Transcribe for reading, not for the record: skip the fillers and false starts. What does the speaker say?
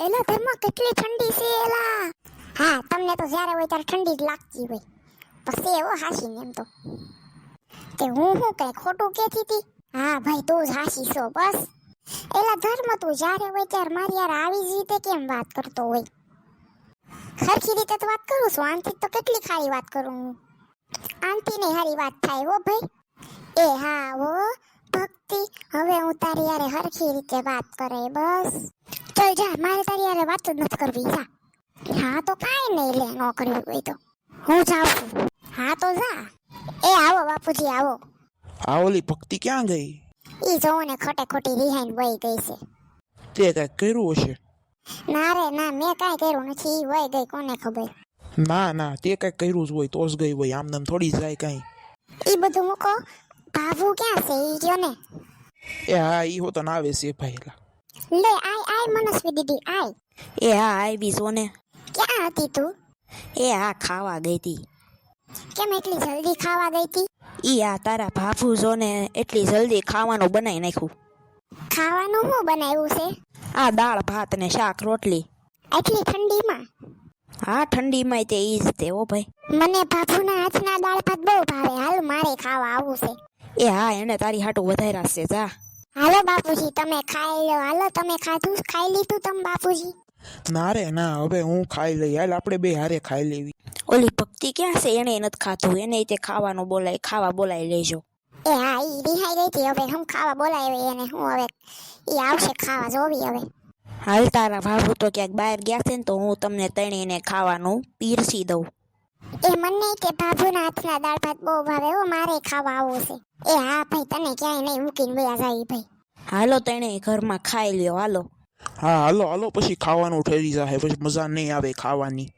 એલા ધર્મ કેટલી ઠંડી છે એલા. હા તમને તો જ્યારે હોય ત્યારે ઠંડી જ લાગતી હોય. પછી એવો હાસી ને એમ તો તે હું કઈ ખોટું કહેતી હતી. હા ભાઈ તું જ હાસી છો બસ. એલા ધર્મ તું જ્યારે હોય ત્યારે મારી યાર આવી જ રીતે કેમ વાત કરતો હોય. સરખી રીતે તો વાત કરું છું, આનથી તો કેટલી ખારી વાત કરું હું. આનથી નહીં હારી વાત થાય હો ભાઈ. એ હા હો ભક્તિ, હવે હું તારી યારે હરખી રીતે વાત કરે બસ. ચલ જા, મારે તારી યારે વાત જ નથી કરવી જા. હા તો કાંઈ નહીં લે, ન કરવી હોય તો હું જાઉં છું. હા તો જા. એ આવો બાપુજી આવો. આ ઓલી ભક્તિ ક્યાં ગઈ? ઈ જોવો ને ખોટે ખોટી રિહાઈન વહી ગઈ છે. તે કઈક કર્યું હશે. ના રે ના, મેં કાંઈ કર્યું નથી, ઈ વહી ગઈ કોને ખબર. ના ના, તે કઈક કર્યું જ હોય તો જ ગઈ હોય, આમ થોડી જાય કઈ. ઈ બધું મૂકો, ભાભુ ક્યાં છે ઈ કયો ને. એ હા, ઈ હોતો ના આવે છે ભાઈ. લે આય મનસ્વી દીદી આય. એ હા આવી સોને. ક્યાં હતી તું? એ હા ખાવા ગઈ તી. કેમ એટલી જલ્દી ખાવા ગઈ તી? ઈ આ તારા ભાભુ જોને એટલી જલ્દી ખાવાનું બનાવી નાખ્યું. ખાવાનું શું બનાવ્યું છે? આ દાળ ભાત ને શાક રોટલી. આટલી ઠંડીમાં? હા ઠંડીમાં તે ઈ જ તે હો ભાઈ. મને ભાભુના હાથના દાળ ભાત બહુ ભાવે, હાલ મારે ખાવા આવું છે. એ હા એને તારી હાટું વધાર્યા છે જા. હાલો બાપુજી તમે ખાઈ લો, હાલો તમે ખાધું ખાઈ લીધું તમે બાપુજી? ના રે ના, હવે હું ખાઈ લઈ, હાલ આપણે બે હારે ખાઈ લેવી. ઓલી ભક્તિ ક્યાં છે, એને નથી ખાધું, એને તે ખાવાનું બોલાય, ખાવા બોલાવી લેજો. એ હા ઈ રિહાઈ ગઈ હતી, હવે હું ખાવા બોલાવી એને, હું હવે ઈ આવશે ખાવા જોવી હવે. હાલ તારા ભાભુ તો ક્યાંક બહાર ગયા છે ને તો હું તમને તણીને ખાવાનું પીરસી દઉં. એ મને કે ભાભુના હાથના દાળ ભાત બહુ ભાવે હો, મારે ખાવા આવવું છે. એ હા ભાઈ તને ક્યાંય નહીં મૂકીને વયા જાય ભાઈ. હાલો તણે ઘરમાં ખાઈ લ્યો હાલો. હા હાલો હાલો, પછી ખાવાનું ઠરી જાય, પછી મજા નહીં આવે ખાવાની.